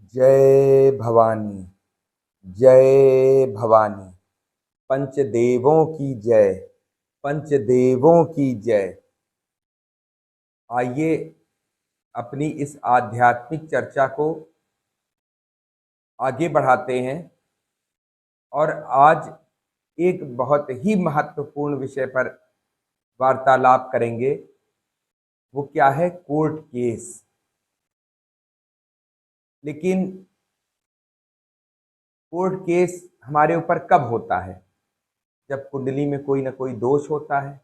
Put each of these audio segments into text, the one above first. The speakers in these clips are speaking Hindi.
जय भवानी। जय भवानी। पंचदेवों की जय। पंचदेवों की जय। आइए अपनी इस आध्यात्मिक चर्चा को आगे बढ़ाते हैं और आज एक बहुत ही महत्वपूर्ण विषय पर वार्तालाप करेंगे। वो क्या है? Court case. लेकिन कोर्ट केस हमारे ऊपर कब होता है? जब कुंडली में कोई ना कोई दोष होता है।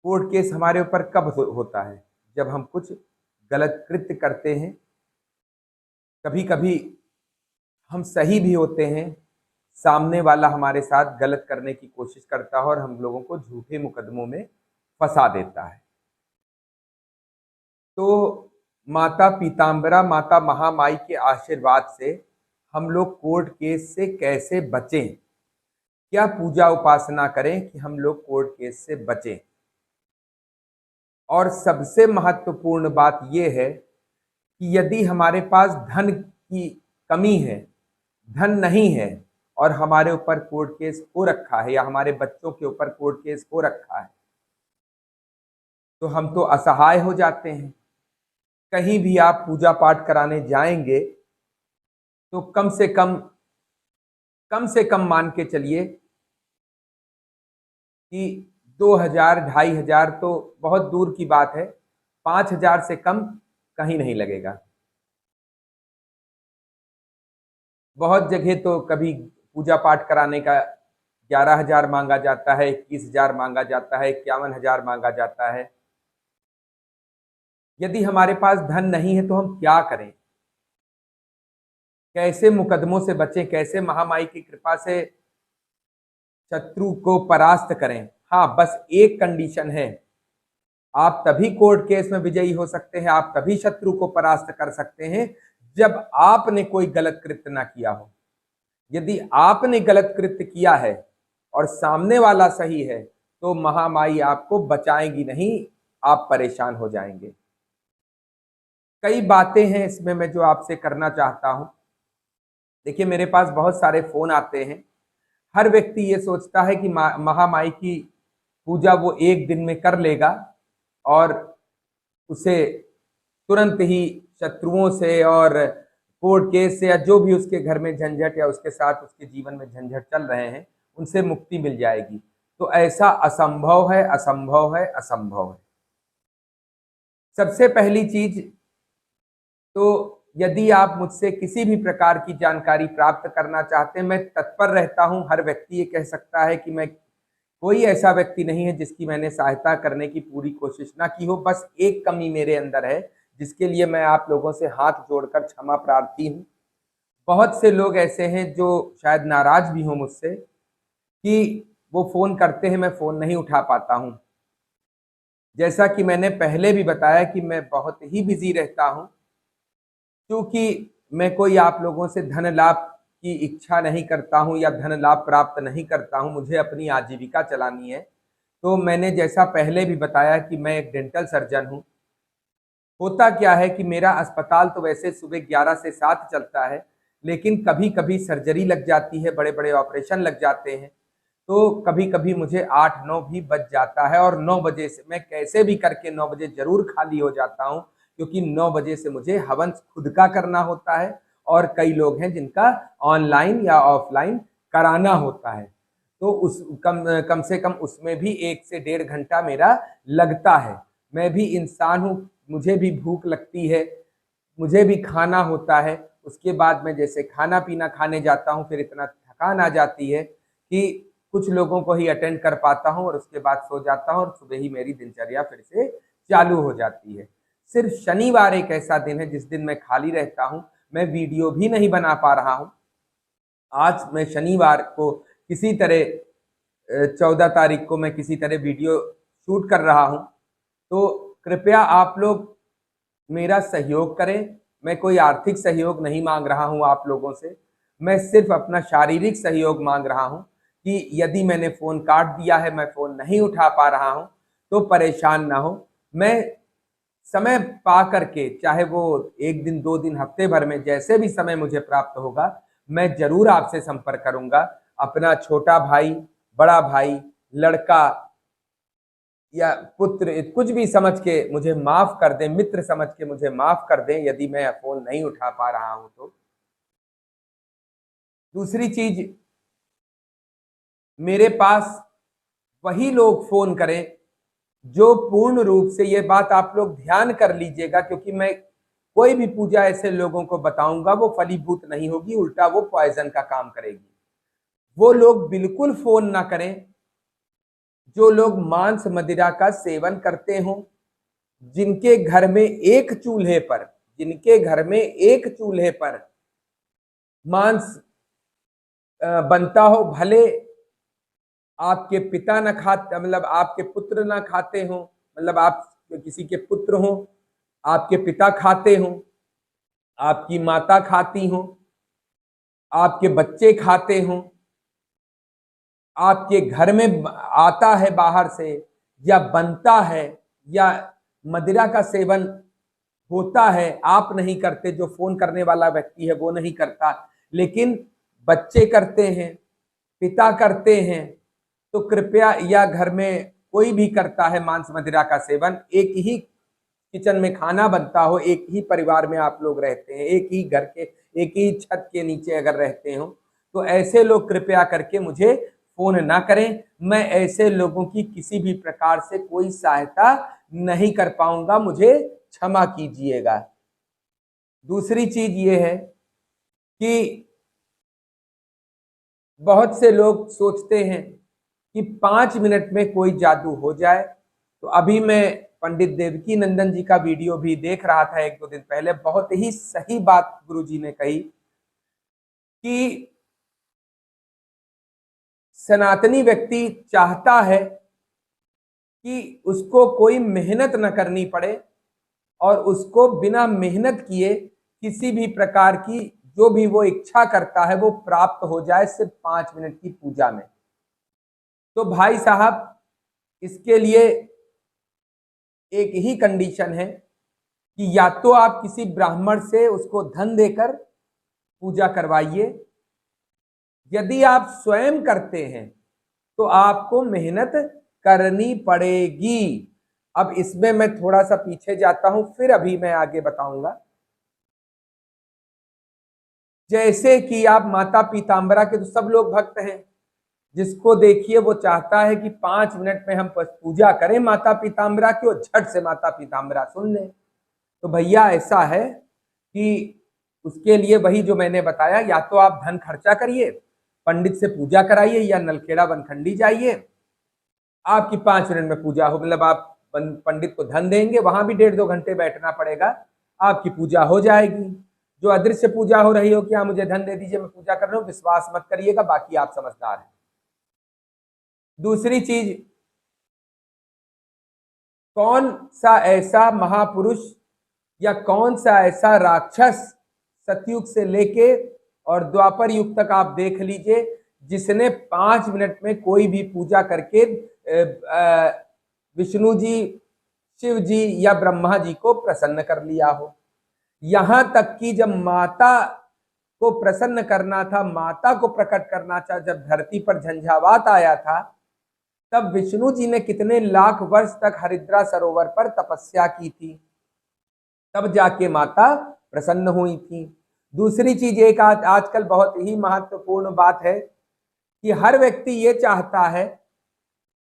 कोर्ट केस हमारे ऊपर कब होता है? जब हम कुछ गलत कृत्य करते हैं। कभी कभी हम सही भी होते हैं, सामने वाला हमारे साथ गलत करने की कोशिश करता है और हम लोगों को झूठे मुकदमों में फंसा देता है। तो माता पीताम्बरा, माता महामाई के आशीर्वाद से हम लोग कोर्ट केस से कैसे बचें? क्या पूजा उपासना करें कि हम लोग कोर्ट केस से बचें? और सबसे महत्वपूर्ण बात यह है कि यदि हमारे पास धन की कमी है, धन नहीं है और हमारे ऊपर कोर्ट केस हो रखा है या हमारे बच्चों के ऊपर कोर्ट केस हो रखा है, तो हम तो असहाय हो जाते हैं। कहीं भी आप पूजा पाठ कराने जाएंगे तो कम से कम मान के चलिए कि 2000 2500 तो बहुत दूर की बात है, 5000 से कम कहीं नहीं लगेगा। बहुत जगह तो कभी पूजा पाठ कराने का 11,000 मांगा जाता है, 21,000 मांगा जाता है, 51,000 मांगा जाता है। यदि हमारे पास धन नहीं है तो हम क्या करें? कैसे मुकदमों से बचें? कैसे महामाई की कृपा से शत्रु को परास्त करें? हाँ, बस एक कंडीशन है। आप तभी कोर्ट केस में विजयी हो सकते हैं, आप तभी शत्रु को परास्त कर सकते हैं जब आपने कोई गलत कृत्य ना किया हो। यदि आपने गलत कृत्य किया है और सामने वाला सही है तो महामाई आपको बचाएंगी नहीं, आप परेशान हो जाएंगे। कई बातें हैं इसमें मैं जो आपसे करना चाहता हूं। देखिए, मेरे पास बहुत सारे फोन आते हैं। हर व्यक्ति ये सोचता है कि महामाई की पूजा वो एक दिन में कर लेगा और उसे तुरंत ही शत्रुओं से और कोर्ट केस से या जो भी उसके घर में झंझट या उसके साथ उसके जीवन में झंझट चल रहे हैं उनसे मुक्ति मिल जाएगी। तो ऐसा असंभव है, असंभव है, असंभव है। सबसे पहली चीज तो यदि आप मुझसे किसी भी प्रकार की जानकारी प्राप्त करना चाहते हैं, मैं तत्पर रहता हूं। हर व्यक्ति ये कह सकता है कि मैं, कोई ऐसा व्यक्ति नहीं है जिसकी मैंने सहायता करने की पूरी कोशिश ना की हो। बस एक कमी मेरे अंदर है जिसके लिए मैं आप लोगों से हाथ जोड़कर क्षमा प्रार्थी हूँ। बहुत से लोग ऐसे हैं जो शायद नाराज भी हों मुझसे कि वो फोन करते हैं, मैं फोन नहीं उठा पाता हूँ। जैसा कि मैंने पहले भी बताया कि मैं बहुत ही बिजी रहता हूँ, क्योंकि मैं कोई आप लोगों से धन लाभ की इच्छा नहीं करता हूं या धन लाभ प्राप्त नहीं करता हूं। मुझे अपनी आजीविका चलानी है। तो मैंने जैसा पहले भी बताया कि मैं एक डेंटल सर्जन हूं। होता क्या है कि मेरा अस्पताल तो वैसे सुबह 11 से 7 चलता है, लेकिन कभी कभी सर्जरी लग जाती है, बड़े बड़े ऑपरेशन लग जाते हैं, तो कभी कभी मुझे 8-9 भी बज जाता है। और 9 बजे से मैं कैसे भी करके 9 बजे जरूर खाली हो जाता हूँ, क्योंकि 9 बजे से मुझे हवन खुद का करना होता है और कई लोग हैं जिनका ऑनलाइन या ऑफलाइन कराना होता है। तो उस कम से कम उसमें भी 1 से 1.5 घंटा मेरा लगता है। मैं भी इंसान हूँ, मुझे भी भूख लगती है, मुझे भी खाना होता है। उसके बाद मैं जैसे खाना पीना खाने जाता हूँ, फिर इतना थकान आ जाती है कि कुछ लोगों को ही अटेंड कर पाता हूँ और उसके बाद सो जाता हूँ और सुबह ही मेरी दिनचर्या फिर से चालू हो जाती है। सिर्फ शनिवार एक ऐसा दिन है जिस दिन मैं खाली रहता हूँ, मैं वीडियो भी नहीं बना पा रहा हूँ। आज मैं शनिवार को किसी तरह 14 तारीख को मैं किसी तरह वीडियो शूट कर रहा हूँ। तो कृपया आप लोग मेरा सहयोग करें। मैं कोई आर्थिक सहयोग नहीं मांग रहा हूं आप लोगों से, मैं सिर्फ अपना शारीरिक सहयोग मांग रहा हूं कि यदि मैंने फोन काट दिया है, मैं फोन नहीं उठा पा रहा हूं, तो परेशान ना हो। मैं समय पा करके, चाहे वो एक दिन, 2 दिन, हफ्ते भर में, जैसे भी समय मुझे प्राप्त होगा, मैं जरूर आपसे संपर्क करूंगा। अपना छोटा भाई, बड़ा भाई, लड़का या पुत्र, कुछ भी समझ के मुझे माफ कर दें, मित्र समझ के मुझे माफ कर दें यदि मैं फोन नहीं उठा पा रहा हूं तो। दूसरी चीज, मेरे पास वही लोग फोन करें जो पूर्ण रूप से, ये बात आप लोग ध्यान कर लीजिएगा, क्योंकि मैं कोई भी पूजा ऐसे लोगों को बताऊंगा वो फलीभूत नहीं होगी, उल्टा वो पॉइजन का काम करेगी। वो लोग बिल्कुल फोन ना करें जो लोग मांस मदिरा का सेवन करते हों, जिनके घर में एक चूल्हे पर, जिनके घर में एक चूल्हे पर मांस बनता हो, भले आपके पिता न खाते, मतलब आपके पुत्र ना खाते हो, मतलब आप किसी के पुत्र हो, आपके पिता खाते हो, आपकी माता खाती हो, आपके बच्चे खाते हो, आपके घर में आता है बाहर से या बनता है, या मदिरा का सेवन होता है, आप नहीं करते, जो फोन करने वाला व्यक्ति है वो नहीं करता, लेकिन बच्चे करते हैं, पिता करते हैं, तो कृपया, या घर में कोई भी करता है मांस मदिरा का सेवन, एक ही किचन में खाना बनता हो, एक ही परिवार में आप लोग रहते हैं, एक ही घर के, एक ही छत के नीचे अगर रहते हो, तो ऐसे लोग कृपया करके मुझे फोन ना करें। मैं ऐसे लोगों की किसी भी प्रकार से कोई सहायता नहीं कर पाऊंगा, मुझे क्षमा कीजिएगा। दूसरी चीज ये है कि बहुत से लोग सोचते हैं कि 5 मिनट में कोई जादू हो जाए। तो अभी मैं पंडित देवकी नंदन जी का वीडियो भी देख रहा था 1-2 दिन पहले, बहुत ही सही बात गुरुजी ने कही कि सनातनी व्यक्ति चाहता है कि उसको कोई मेहनत न करनी पड़े और उसको बिना मेहनत किए किसी भी प्रकार की जो भी वो इच्छा करता है वो प्राप्त हो जाए सिर्फ 5 मिनट की पूजा में। तो भाई साहब, इसके लिए एक ही कंडीशन है कि या तो आप किसी ब्राह्मण से उसको धन देकर पूजा करवाइए, यदि आप स्वयं करते हैं तो आपको मेहनत करनी पड़ेगी। अब इसमें मैं थोड़ा सा पीछे जाता हूं, फिर अभी मैं आगे बताऊंगा। जैसे कि आप माता पीताम्बरा के तो सब लोग भक्त हैं, जिसको देखिए वो चाहता है कि 5 मिनट में हम पूजा करें माता पीताम्बरा की और झट से माता पीताम्बरा सुन लें। तो भैया ऐसा है कि उसके लिए वही जो मैंने बताया, या तो आप धन खर्चा करिए, पंडित से पूजा कराइए, या नलखेड़ा बनखंडी जाइए, आपकी 5 मिनट में पूजा हो, मतलब आप पंडित को धन देंगे, वहां भी 1.5-2 घंटे बैठना पड़ेगा, आपकी पूजा हो जाएगी। जो अदृश्य पूजा हो रही हो कि हाँ मुझे धन दे दीजिए मैं पूजा कर रहा हूं, विश्वास मत करिएगा, बाकी आप समझदार हैं। दूसरी चीज, कौन सा ऐसा महापुरुष या कौन सा ऐसा राक्षस सतयुग से लेके और द्वापर युग तक आप देख लीजिए जिसने 5 मिनट में कोई भी पूजा करके विष्णु जी, शिव जी या ब्रह्मा जी को प्रसन्न कर लिया हो। यहां तक कि जब माता को प्रसन्न करना था, माता को प्रकट करना था, जब धरती पर झंझावात आया था, तब विष्णु जी ने कितने लाख वर्ष तक हरिद्रा सरोवर पर तपस्या की थी, तब जाके माता प्रसन्न हुई थी। दूसरी चीज, एक आजकल बहुत ही महत्वपूर्ण बात है कि हर व्यक्ति ये चाहता है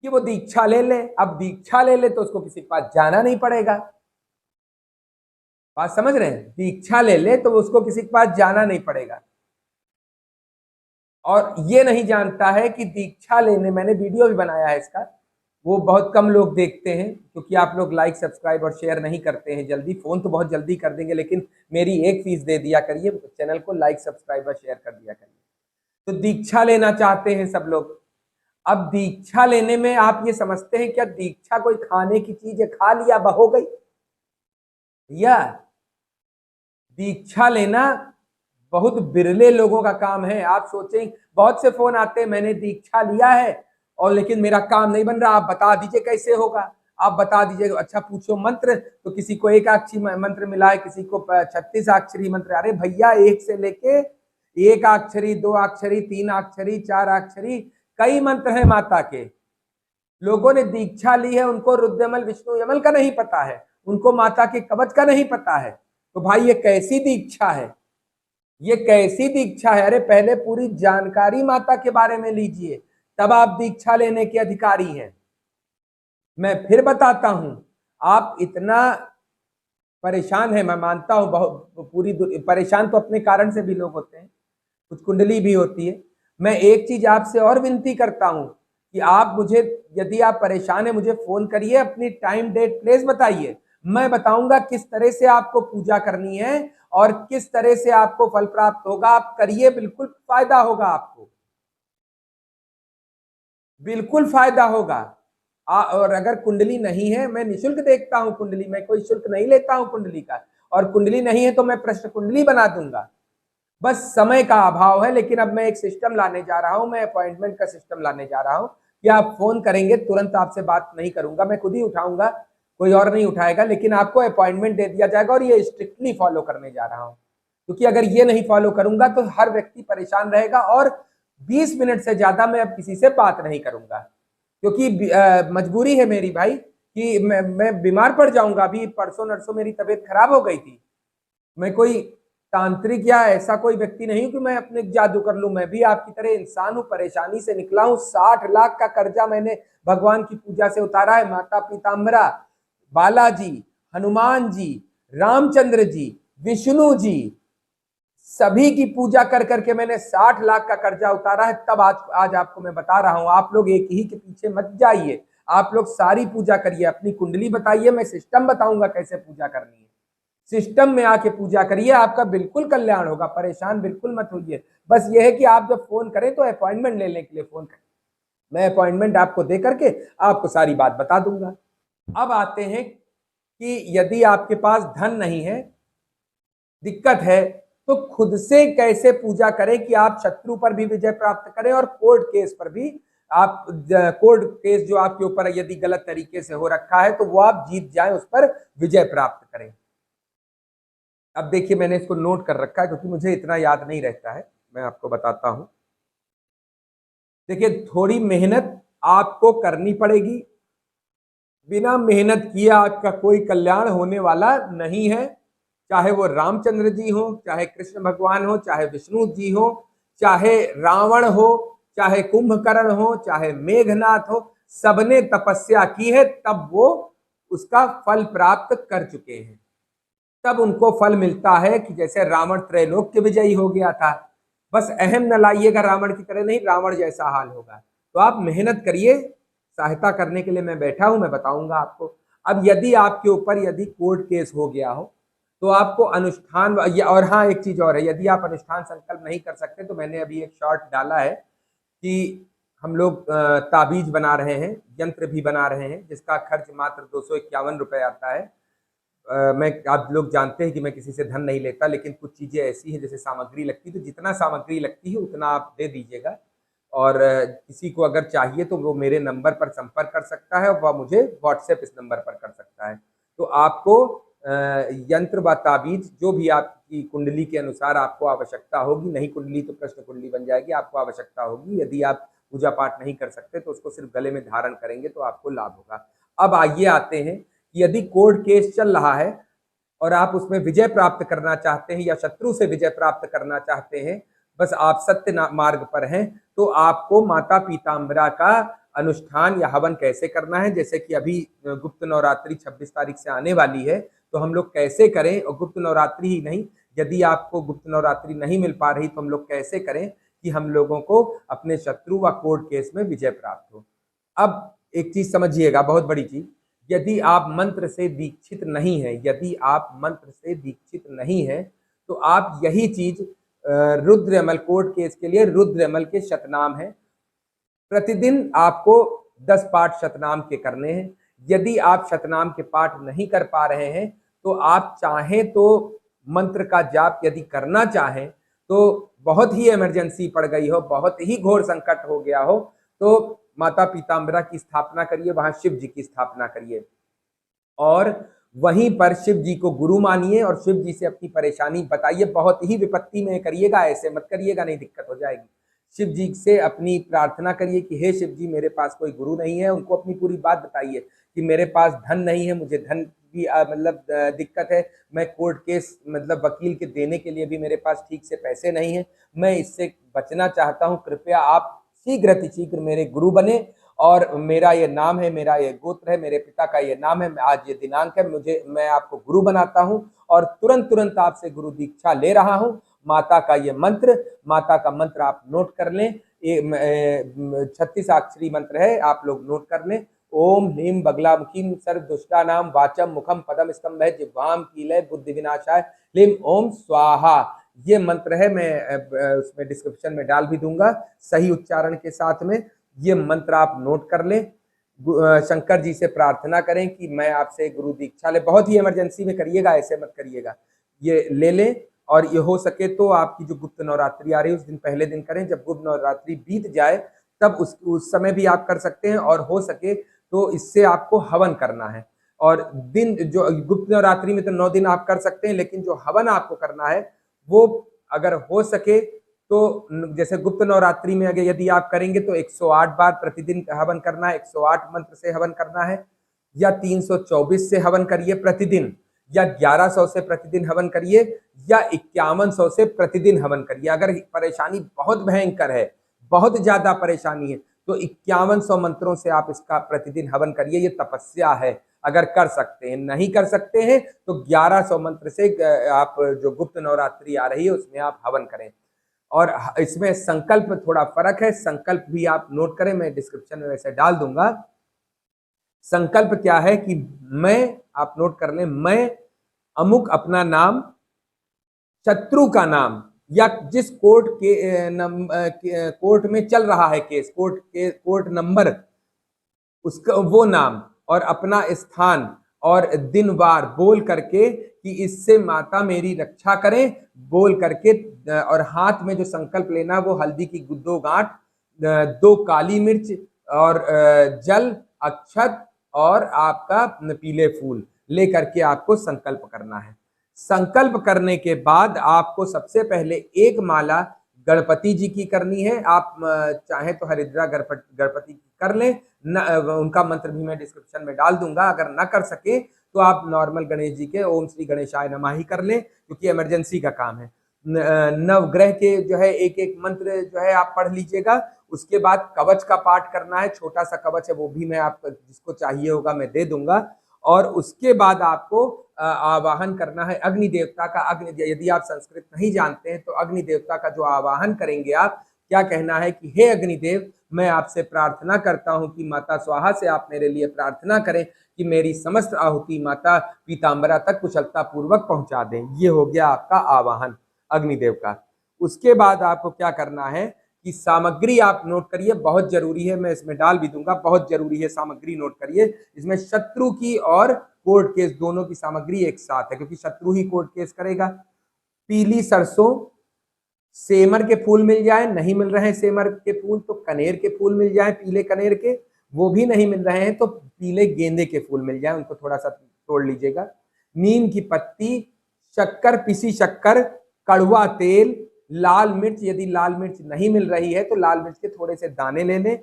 कि वो दीक्षा ले ले। अब दीक्षा ले ले तो उसको किसी के पास जाना नहीं पड़ेगा, बात समझ रहे हैं? दीक्षा ले ले तो उसको किसी के पास जाना नहीं पड़ेगा। और ये नहीं जानता है कि दीक्षा लेने, मैंने वीडियो भी बनाया है इसका, वो बहुत कम लोग देखते हैं क्योंकि आप लोग लाइक सब्सक्राइब और शेयर नहीं करते हैं जल्दी। फोन तो बहुत जल्दी कर देंगे, लेकिन मेरी एक फीस दे दिया करिए, चैनल को लाइक सब्सक्राइब और शेयर कर दिया करिए। तो दीक्षा लेना चाहते हैं सब लोग। अब दीक्षा लेने में आप ये समझते हैं क्या दीक्षा कोई खाने की चीज है, खा लिया हो गई? या दीक्षा लेना बहुत बिरले लोगों का काम है। आप सोचें, बहुत से फोन आते हैं मैंने दीक्षा लिया है और लेकिन मेरा काम नहीं बन रहा, आप बता दीजिए कैसे होगा। आप बता दीजिए। अच्छा पूछो मंत्र, तो किसी को एकाक्षरी मंत्र मिला है, किसी को 36 मंत्र। अरे भैया, एक से लेके एक अक्षरी, 2 अक्षरी, 3 अक्षरी, 4 अक्षरी, कई मंत्र हैं माता के। लोगों ने दीक्षा ली है, उनको रुद्रयमल विष्णु यमल का नहीं पता है, उनको माता के कवच का नहीं पता है। तो भाई ये कैसी दीक्षा है, ये कैसी दीक्षा है? अरे पहले पूरी जानकारी माता के बारे में लीजिए, तब आप दीक्षा लेने के अधिकारी हैं। मैं फिर बताता हूं, आप इतना परेशान है, मैं मानता हूं, बहुत पूरी परेशान तो अपने कारण से भी लोग होते हैं, कुछ कुंडली भी होती है। मैं एक चीज आपसे और विनती करता हूं कि आप मुझे, यदि आप परेशान है, मुझे फोन करिए, अपनी टाइम डेट प्लेस बताइए, मैं बताऊंगा किस तरह से आपको पूजा करनी है और किस तरह से आपको फल प्राप्त होगा। आप करिए, बिल्कुल फायदा होगा आपको, बिल्कुल फायदा होगा। और अगर कुंडली नहीं है, मैं निशुल्क देखता हूं कुंडली, मैं कोई शुल्क नहीं लेता हूं कुंडली का, और कुंडली नहीं है तो मैं प्रश्न कुंडली बना दूंगा। बस समय का अभाव है, लेकिन अब मैं एक सिस्टम लाने जा रहा हूं, मैं अपॉइंटमेंट का सिस्टम लाने जा रहा हूं कि आप फोन करेंगे, तुरंत आपसे बात नहीं करूंगा, मैं खुद ही उठाऊंगा, कोई और नहीं उठाएगा, लेकिन आपको अपॉइंटमेंट दे दिया जाएगा, और ये स्ट्रिक्टली फॉलो करने जा रहा हूं। क्योंकि अगर ये नहीं फॉलो करूंगा तो हर व्यक्ति परेशान रहेगा, और 20 मिनट से ज्यादा मैं अब किसी से बात नहीं करूंगा, क्योंकि मजबूरी है मेरी भाई, कि मैं बीमार पड़ जाऊंगा। अभी परसों नरसों मेरी तबीयत खराब हो गई थी। मैं कोई तांत्रिक या ऐसा कोई व्यक्ति नहीं हूं कि मैं अपने जादू कर लूं, मैं भी आपकी तरह इंसान हूं, परेशानी से निकला हूं। 60 लाख का कर्जा मैंने भगवान की पूजा से उतारा है। माता पीताम्बरा, बालाजी, हनुमान जी, रामचंद्र जी, विष्णु जी, सभी की पूजा कर करके मैंने 60 लाख का कर्जा उतारा है। तब आज आपको मैं बता रहा हूं, आप लोग एक ही के पीछे मत जाइए, आप लोग सारी पूजा करिए, अपनी कुंडली बताइए, मैं सिस्टम बताऊंगा कैसे पूजा करनी है। सिस्टम में आके पूजा करिए, आपका बिल्कुल कल्याण होगा, परेशान बिल्कुल मत होइए। बस यह है कि आप जब फोन करें तो अपॉइंटमेंट लेने के लिए फोन करें, मैं अपॉइंटमेंट आपको दे करके आपको सारी बात बता दूंगा। अब आते हैं कि यदि आपके पास धन नहीं है, दिक्कत है, तो खुद से कैसे पूजा करें कि आप शत्रु पर भी विजय प्राप्त करें, और कोर्ट केस पर भी आप, कोर्ट केस जो आपके ऊपर यदि गलत तरीके से हो रखा है तो वो आप जीत जाएं, उस पर विजय प्राप्त करें। अब देखिए, मैंने इसको नोट कर रखा है क्योंकि मुझे इतना याद नहीं रहता है, मैं आपको बताता हूं। देखिए, थोड़ी मेहनत आपको करनी पड़ेगी, बिना मेहनत किए आपका कोई कल्याण होने वाला नहीं है। चाहे वो रामचंद्र जी हो, चाहे कृष्ण भगवान हो, चाहे विष्णु जी हो, चाहे रावण हो, चाहे कुंभकर्ण हो, चाहे मेघनाथ हो, सबने तपस्या की है, तब वो उसका फल प्राप्त कर चुके हैं। तब उनको फल मिलता है कि जैसे रावण त्रैलोक्य विजयी हो गया था। बस अहम न लाइएगा, रावण की तरह नहीं, रावण जैसा हाल होगा। तो आप मेहनत करिए, सहायता करने के लिए मैं बैठा हूं, मैं बताऊंगा आपको। अब यदि आपके ऊपर यदि कोर्ट केस हो गया हो तो आपको अनुष्ठान, और हाँ एक चीज और है, यदि आप अनुष्ठान संकल्प नहीं कर सकते तो मैंने अभी एक शॉर्ट डाला है कि हम लोग ताबीज बना रहे हैं, यंत्र भी बना रहे हैं, जिसका खर्च मात्र 251 रुपए आता है। मैं, आप लोग जानते हैं कि मैं किसी से धन नहीं लेता, लेकिन कुछ चीजें ऐसी हैं जैसे सामग्री लगती है, तो जितना सामग्री लगती है उतना आप दे दीजिएगा। और किसी को अगर चाहिए तो वो मेरे नंबर पर संपर्क कर सकता है, और वह मुझे व्हाट्सएप इस नंबर पर कर सकता है। तो आपको यंत्र व ताबीज जो भी आपकी कुंडली के अनुसार आपको आवश्यकता होगी, नहीं कुंडली तो प्रश्न कुंडली बन जाएगी, आपको आवश्यकता होगी। यदि आप पूजा पाठ नहीं कर सकते तो उसको सिर्फ गले में धारण करेंगे तो आपको लाभ होगा। अब आइए आते हैं कि यदि कोर्ट केस चल रहा है और आप उसमें विजय प्राप्त करना चाहते हैं या शत्रु से विजय प्राप्त करना चाहते हैं, बस आप सत्य मार्ग पर हैं, तो आपको माता पीताम्बरा का अनुष्ठान या हवन कैसे करना है, जैसे कि अभी गुप्त नवरात्रि 26 तारीख से आने वाली है, तो हम लोग कैसे करें, और गुप्त नवरात्रि ही नहीं, यदि आपको गुप्त नवरात्रि नहीं मिल पा रही तो हम लोग कैसे करें कि हम लोगों को अपने शत्रु व कोर्ट केस में विजय प्राप्त हो। अब एक चीज समझिएगा, बहुत बड़ी चीज, यदि आप मंत्र से दीक्षित नहीं है, यदि आप मंत्र से दीक्षित नहीं है, तो आप यही चीज रुद्रयमल, कोर्ट केस के लिए रुद्रयमल के शतनाम है, प्रतिदिन आपको 10 पाठ शतनाम के करने हैं। यदि आप शतनाम के पाठ नहीं कर पा रहे हैं तो आप चाहें तो मंत्र का जाप यदि करना चाहें, तो बहुत ही इमरजेंसी पड़ गई हो, बहुत ही घोर संकट हो गया हो, तो माता पीताम्बरा की स्थापना करिए, वहां शिव जी की स्थापना करिए और वहीं पर शिव जी को गुरु मानिए और शिव जी से अपनी परेशानी बताइए। बहुत ही विपत्ति में करिएगा, ऐसे मत करिएगा, नहीं दिक्कत हो जाएगी। शिव जी से अपनी प्रार्थना करिए कि हे शिव जी, मेरे पास कोई गुरु नहीं है। उनको अपनी पूरी बात बताइए कि मेरे पास धन नहीं है, मुझे धन की मतलब दिक्कत है, मैं कोर्ट केस मतलब वकील के देने के लिए भी मेरे पास ठीक से पैसे नहीं है, मैं इससे बचना चाहता हूँ, कृपया आप शीघ्र मेरे गुरु बने और मेरा ये नाम है, मेरा ये गोत्र है, मेरे पिता का ये नाम है, आज ये दिनांक है, मैं आपको गुरु बनाता हूँ और तुरंत आपसे गुरु दीक्षा ले रहा हूँ। माता का मंत्र आप नोट कर लें, 36 अक्षरी मंत्र है, आप लोग नोट कर लें। ओम ह्रीम बगलामुखीम सर्व दुष्टानाम वाचम मुखम पदम स्तंभ है जिह्वाम कीलय बुद्धि विनाशाय ह्रीम ओम स्वाहा। ये मंत्र है, मैं उसमें डिस्क्रिप्शन में डाल भी दूंगा सही उच्चारण के साथ में। ये मंत्र आप नोट कर लें, शंकर जी से प्रार्थना करें कि मैं आपसे गुरु दीक्षा ले। बहुत ही इमरजेंसी में करिएगा, ऐसे मत करिएगा, ये ले लें। और ये हो सके तो आपकी जो गुप्त नवरात्रि आ रही है उस दिन पहले दिन करें, जब गुप्त नवरात्रि बीत जाए तब उस समय भी आप कर सकते हैं। और हो सके तो इससे आपको हवन करना है। और दिन जो गुप्त नवरात्रि में तो 9 दिन आप कर सकते हैं, लेकिन जो हवन आपको करना है वो अगर हो सके तो जैसे गुप्त नवरात्रि में अगर यदि आप करेंगे तो 108 बार प्रतिदिन हवन करना है, 108 मंत्र से हवन करना है, या 324 से हवन करिए प्रतिदिन, या 1100 से प्रतिदिन हवन करिए, या 5100 से प्रतिदिन हवन करिए। अगर परेशानी बहुत भयंकर है, बहुत ज्यादा परेशानी है, तो 5100 मंत्रों से आप इसका प्रतिदिन हवन करिए। ये तपस्या है, अगर कर सकते हैं। नहीं कर सकते हैं तो 1100 मंत्र से आप जो गुप्त नवरात्रि आ रही है उसमें आप हवन करें। और इसमें संकल्प थोड़ा फर्क है, संकल्प भी आप नोट करें, मैं डिस्क्रिप्शन में वैसे डाल दूंगा। संकल्प क्या है कि आप नोट कर लें, मैं अमुक अपना नाम, शत्रु का नाम, या जिस कोर्ट में चल रहा है केस, कोर्ट नंबर, उसका वो नाम और अपना स्थान और दिन वार बोल करके कि इससे माता मेरी रक्षा करें बोल करके, और हाथ में जो संकल्प लेना वो हल्दी की 2 गांठ, 2 काली मिर्च और जल, अक्षत और आपका पीले फूल लेकर के आपको संकल्प करना है। संकल्प करने के बाद आपको सबसे पहले एक माला गणपति जी की करनी है। आप चाहे तो हरिद्रा गणपति की कर लें, उनका मंत्र भी मैं डिस्क्रिप्शन में डाल दूंगा। अगर ना कर सके तो आप नॉर्मल गणेश जी के ओम श्री गणेशाय नमः ही कर लें, क्योंकि इमरजेंसी का काम है। नवग्रह के जो है एक मंत्र जो है आप पढ़ लीजिएगा। उसके बाद कवच का पाठ करना है, छोटा सा कवच है, वो भी मैं आपको जिसको चाहिए होगा मैं दे दूंगा। और उसके बाद आपको आवाहन करना है अग्नि देवता का। यदि आप संस्कृत नहीं जानते हैं तो अग्नि देवता का जो आवाहन करेंगे आप, क्या कहना है कि हे अग्निदेव, मैं आपसे प्रार्थना करता हूं कि माता स्वाहा से आप मेरे लिए प्रार्थना करें कि मेरी समस्त आहुति माता पीताम्बरा तक कुशलता पूर्वक पहुंचा दें। ये हो गया आपका आवाहन अग्निदेव का। उसके बाद आपको क्या करना है कि सामग्री आप नोट करिए, बहुत जरूरी है, मैं इसमें डाल भी दूंगा, बहुत जरूरी है, सामग्री नोट करिए। इसमें शत्रु की और कोर्ट केस दोनों की सामग्री एक साथ है, क्योंकि शत्रु ही कोर्ट केस करेगा। पीली सरसों, सेमर के फूल मिल जाए, नहीं मिल रहे हैं सेमर के फूल तो कनेर के फूल मिल जाए, पीले कनेर के, वो भी नहीं मिल रहे हैं तो पीले गेंदे के फूल मिल जाए, उनको थोड़ा सा तोड़ लीजिएगा। नीम की पत्ती, शक्कर, पिसी शक्कर, कड़वा तेल, लाल मिर्च, यदि लाल मिर्च नहीं मिल रही है तो लाल मिर्च के थोड़े से दाने ले लें,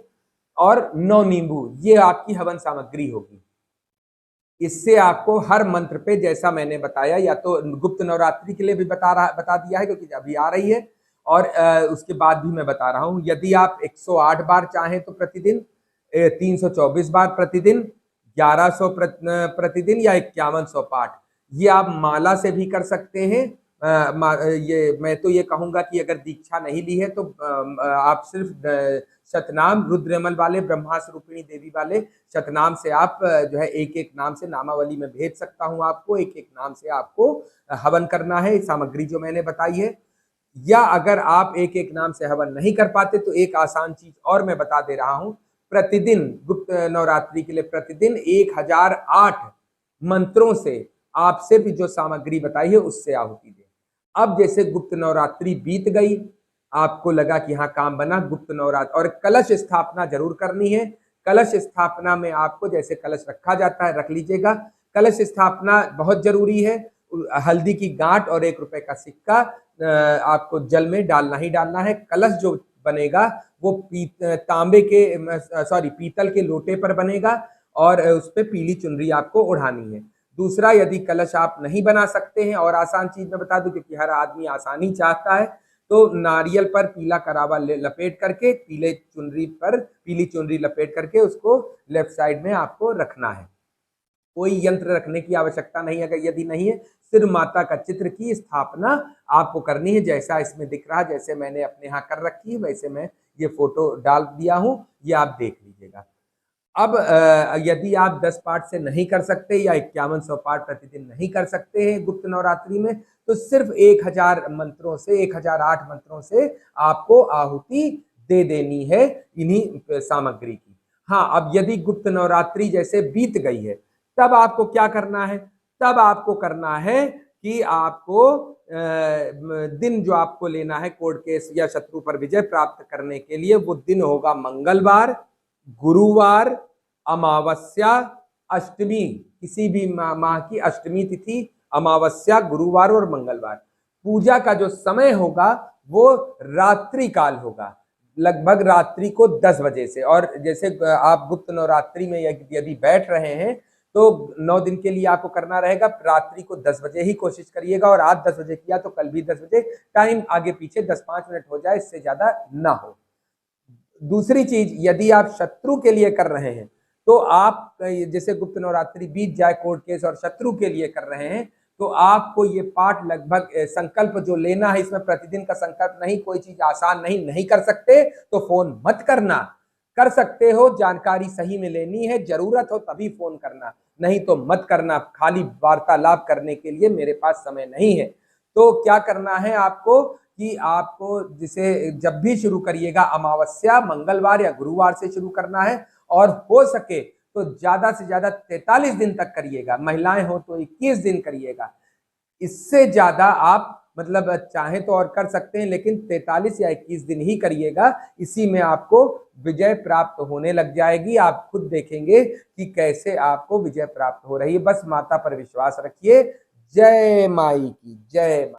और 9 नींबू। ये आपकी हवन सामग्री होगी। इससे आपको हर मंत्र पे, जैसा मैंने बताया, या तो गुप्त नवरात्रि के लिए भी बता दिया है क्योंकि अभी आ रही है, और उसके बाद भी मैं बता रहा हूं। यदि आप 108 बार चाहें तो प्रतिदिन, 324 बार प्रतिदिन, 1100 प्रतिदिन, या 5100 पाठ, ये आप माला से भी कर सकते हैं। ये मैं तो ये कहूंगा कि अगर दीक्षा नहीं ली है तो आप सिर्फ शतनाम, रुद्रमल वाले, ब्रह्मा स्वरूपिणी देवी वाले शतनाम से आप जो है एक नाम से नामावली में भेज सकता हूं आपको, एक नाम से आपको हवन करना है, सामग्री जो मैंने बताई है। या अगर आप एक नाम से हवन नहीं कर पाते तो एक आसान चीज और मैं बता दे रहा हूं। प्रतिदिन गुप्त नवरात्रि के लिए प्रतिदिन 1008 मंत्रों से आप सिर्फ जो सामग्री बताई है उससे आहुति दें। अब जैसे गुप्त नवरात्रि बीत गई, आपको लगा कि हाँ काम बना, गुप्त नवरात्र। और कलश स्थापना जरूर करनी है। कलश स्थापना में आपको जैसे कलश रखा जाता है रख लीजिएगा। कलश स्थापना बहुत जरूरी है। हल्दी की गांठ और 1 रुपए का सिक्का आपको जल में डालना ही डालना है। कलश जो बनेगा वो तांबे के सॉरी पीतल के लोटे पर बनेगा और उस पर पीली चुनरी आपको ओढ़ानी है। दूसरा, यदि कलश आप नहीं बना सकते हैं, और आसान चीज में बता दूं क्योंकि हर आदमी आसानी चाहता है, तो नारियल पर पीला करावा लपेट करके पीली चुनरी लपेट करके उसको लेफ्ट साइड में आपको रखना है। कोई यंत्र रखने की आवश्यकता नहीं है। अगर यदि नहीं है, सिर्फ माता का चित्र की स्थापना आपको करनी है। जैसा इसमें दिख रहा है, जैसे मैंने अपने यहाँ कर रखी है, वैसे मैं ये फोटो डाल दिया हूं, ये आप देख लीजिएगा। अब यदि आप 10 पाठ से नहीं कर सकते या 5100 पाठ प्रतिदिन नहीं कर सकते हैं गुप्त नवरात्रि में, तो सिर्फ 1000 मंत्रों से 1008 मंत्रों से आपको आहुति दे देनी है इन्हीं सामग्री की। हाँ, अब यदि गुप्त नवरात्रि जैसे बीत गई है, तब आपको क्या करना है? तब आपको करना है कि आपको दिन जो आपको लेना है कोर्ट केस या शत्रु पर विजय प्राप्त करने के लिए, वो दिन होगा मंगलवार, गुरुवार, अमावस्या, अष्टमी। किसी भी माह की अष्टमी तिथि, अमावस्या, गुरुवार और मंगलवार। पूजा का जो समय होगा वो रात्रि काल होगा, लगभग रात्रि को 10 बजे से। और जैसे आप गुप्त नवरात्रि में यदि बैठ रहे हैं तो 9 दिन के लिए आपको करना रहेगा, रात्रि को 10 बजे ही कोशिश करिएगा। और आज 10 बजे किया तो कल भी 10 बजे, टाइम आगे पीछे 10-5 मिनट हो जाए, इससे ज्यादा ना हो। दूसरी चीज, यदि आप शत्रु के लिए कर रहे हैं तो आप जैसे गुप्त नवरात्रि बीत जाए कोर्ट केस और शत्रु के लिए कर रहे हैं, तो आपको ये पाठ लगभग संकल्प जो लेना है, इसमें प्रतिदिन का संकल्प नहीं, कोई चीज आसान नहीं कर सकते तो फोन मत करना। कर सकते हो, जानकारी सही में लेनी है, जरूरत हो तभी फोन करना, नहीं तो मत करना। खाली वार्तालाप करने के लिए मेरे पास समय नहीं है। तो क्या करना है आपको कि आपको जिसे जब भी शुरू करिएगा, अमावस्या, मंगलवार या गुरुवार से शुरू करना है, और हो सके तो ज्यादा से ज्यादा 43 दिन तक करिएगा। महिलाएं हो तो 21 दिन करिएगा। इससे ज्यादा आप मतलब चाहें तो और कर सकते हैं, लेकिन 43 या 21 दिन ही करिएगा। इसी में आपको विजय प्राप्त होने लग जाएगी। आप खुद देखेंगे कि कैसे आपको विजय प्राप्त हो रही है। बस माता पर विश्वास रखिए। जय माई की जय।